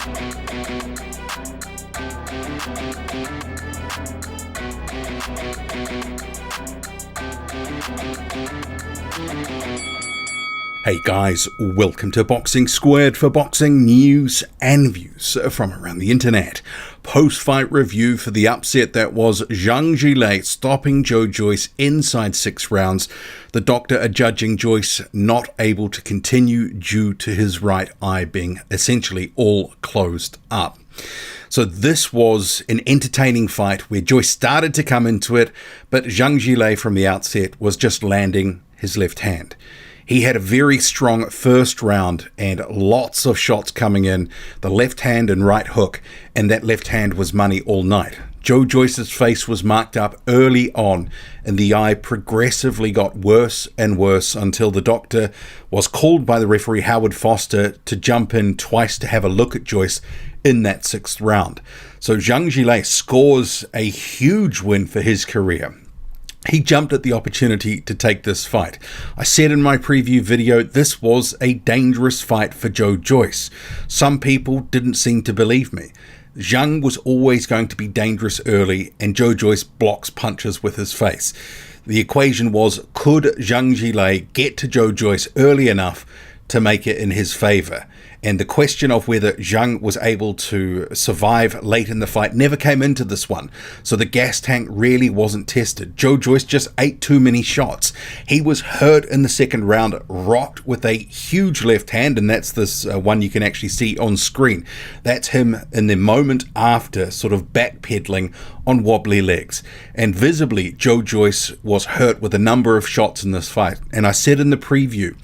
Hey guys, welcome to Boxing Squared for boxing news and views from around the internet. Post-fight review for the upset that was Zhange Zhilei stopping Joe Joyce inside 6 rounds. The doctor adjudging Joyce not able to continue due to his right eye being essentially all closed up. So this was an entertaining fight where Joyce started to come into it, but Zhange Zhilei from the outset was just landing his left hand. He had a very strong first round and lots of shots coming in, the left hand and right hook, and that left hand was money all night. Joe Joyce's face was marked up early on, and the eye progressively got worse and worse until the doctor was called by the referee Howard Foster to jump in twice to have a look at Joyce in that 6th round. So Zhange Zhilei scores a huge win for his career. He jumped at the opportunity to take this fight. I said in my preview video, this was a dangerous fight for Joe Joyce. Some people didn't seem to believe me. Zhang was always going to be dangerous early, and Joe Joyce blocks punches with his face. The equation was, could Zhange Zhilei get to Joe Joyce early enough to make it in his favor? And the question of whether Zhang was able to survive late in the fight never came into this one. So the gas tank really wasn't tested. Joe Joyce just ate too many shots. He was hurt in the 2nd round, rocked with a huge left hand, and that's this one you can actually see on screen. That's him in the moment after sort of backpedaling on wobbly legs. And visibly, Joe Joyce was hurt with a number of shots in this fight. And I said in the preview,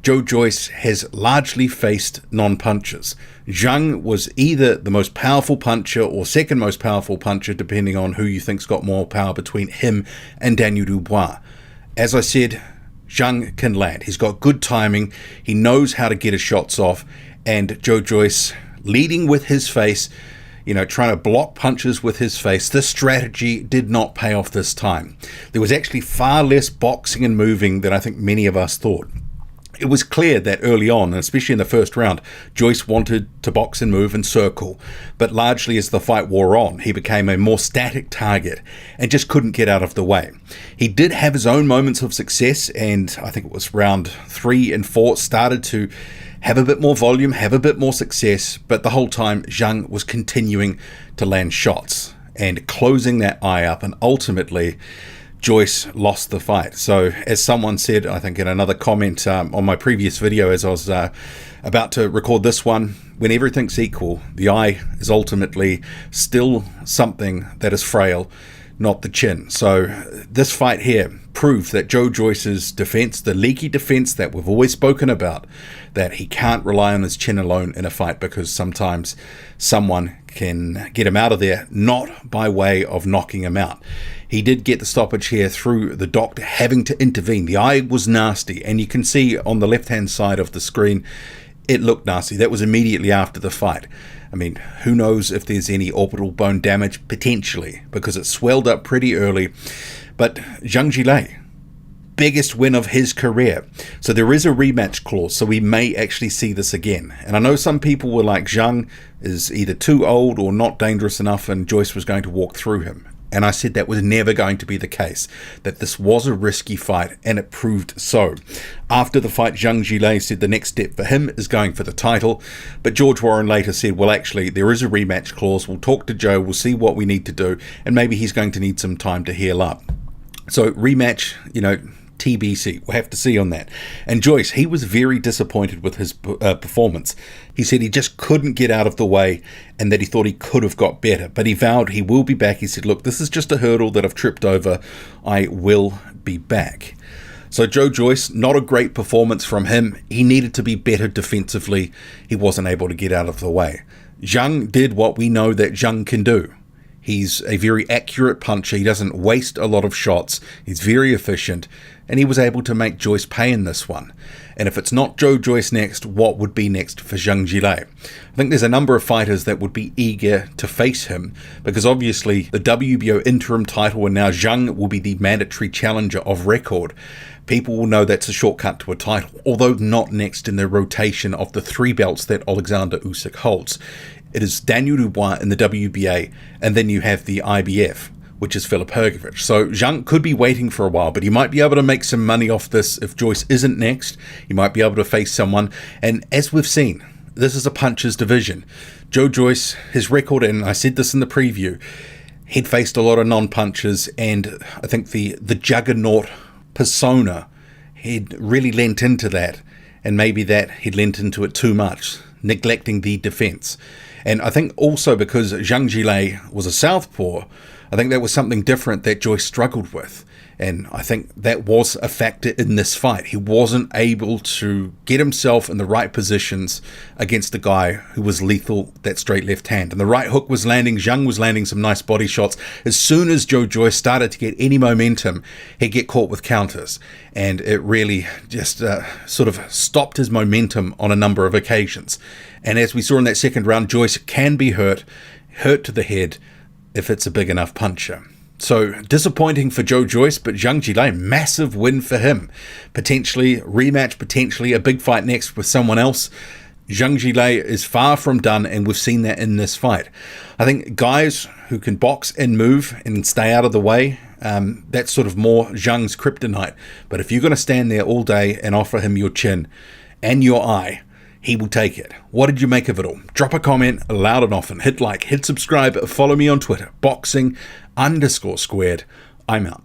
Joe Joyce has largely faced non-punchers. Zhang was either the most powerful puncher or second most powerful puncher, depending on who you think's got more power between him and Daniel Dubois. As I said, Zhang can land. He's got good timing. He knows how to get his shots off. And Joe Joyce leading with his face, trying to block punches with his face. This strategy did not pay off this time. There was actually far less boxing and moving than I think many of us thought. It was clear that early on, especially in the 1st round, Joyce wanted to box and move and circle, but largely as the fight wore on, he became a more static target and just couldn't get out of the way. He did have his own moments of success, and I think it was round 3 and 4 started to have a bit more volume, have a bit more success, but the whole time Zhang was continuing to land shots and closing that eye up, and ultimately Joyce lost the fight. So as someone said, I think in another comment on my previous video as I was about to record this one, when everything's equal, the eye is ultimately still something that is frail, not the chin. So this fight here proved that Joe Joyce's defense, the leaky defense that we've always spoken about, that he can't rely on his chin alone in a fight, because sometimes someone can get him out of there, not by way of knocking him out. He did get the stoppage here through the doctor having to intervene. The eye was nasty, and you can see on the left-hand side of the screen, it looked nasty. That was immediately after the fight. I mean, who knows if there's any orbital bone damage, potentially, because it swelled up pretty early. But Zhange Zhilei, biggest win of his career. So there is a rematch clause, so we may actually see this again. And I know some people were like, Zhang is either too old or not dangerous enough, and Joyce was going to walk through him. And I said that was never going to be the case, that this was a risky fight, and it proved so. After the fight, Zhange Zhilei said the next step for him is going for the title, but George Warren later said, well, actually, there is a rematch clause. We'll talk to Joe, we'll see what we need to do, and maybe he's going to need some time to heal up. So rematch, TBC. We'll have to see on that. And Joyce, he was very disappointed with his performance. He said he just couldn't get out of the way and that he thought he could have got better. But he vowed he will be back. He said, look, this is just a hurdle that I've tripped over. I will be back. So Joe Joyce, not a great performance from him. He needed to be better defensively. He wasn't able to get out of the way. Zhang did what we know that Zhang can do. He's a very accurate puncher. He doesn't waste a lot of shots. He's very efficient, and he was able to make Joyce pay in this one. And if it's not Joe Joyce next, what would be next for Zhange Zhilei? I think there's a number of fighters that would be eager to face him, because obviously the WBO Interim title, and now Zhang will be the mandatory challenger of record. People will know that's a shortcut to a title, although not next in the rotation of the 3 belts that Alexander Usyk holds. It is Daniel Dubois in the WBA, and then you have the IBF, which is Filip Hrgović. So Zhang could be waiting for a while, but he might be able to make some money off this if Joyce isn't next. He might be able to face someone. And as we've seen, this is a puncher's division. Joe Joyce, his record, and I said this in the preview, he'd faced a lot of non-punchers, and I think the Juggernaut persona, he'd really lent into that, and maybe that he'd lent into it too much, neglecting the defense. And I think also because Zhange Zhilei was a southpaw, I think that was something different that Joyce struggled with. And I think that was a factor in this fight. He wasn't able to get himself in the right positions against a guy who was lethal, that straight left hand. And the right hook was landing. Zhang was landing some nice body shots. As soon as Joe Joyce started to get any momentum, he'd get caught with counters. And it really just sort of stopped his momentum on a number of occasions. And as we saw in that second round, Joyce can be hurt to the head if it's a big enough puncher. So disappointing for Joe Joyce, but Zhange Zhilei, massive win for him. Potentially rematch, potentially a big fight next with someone else. Zhange Zhilei is far from done, and we've seen that in this fight. I think guys who can box and move and stay out of the way, that's sort of more Zhang's kryptonite. But if you're going to stand there all day and offer him your chin and your eye, he will take it. What did you make of it all? Drop a comment loud and often. Hit like, hit subscribe, follow me on Twitter, boxing_squared. I'm out.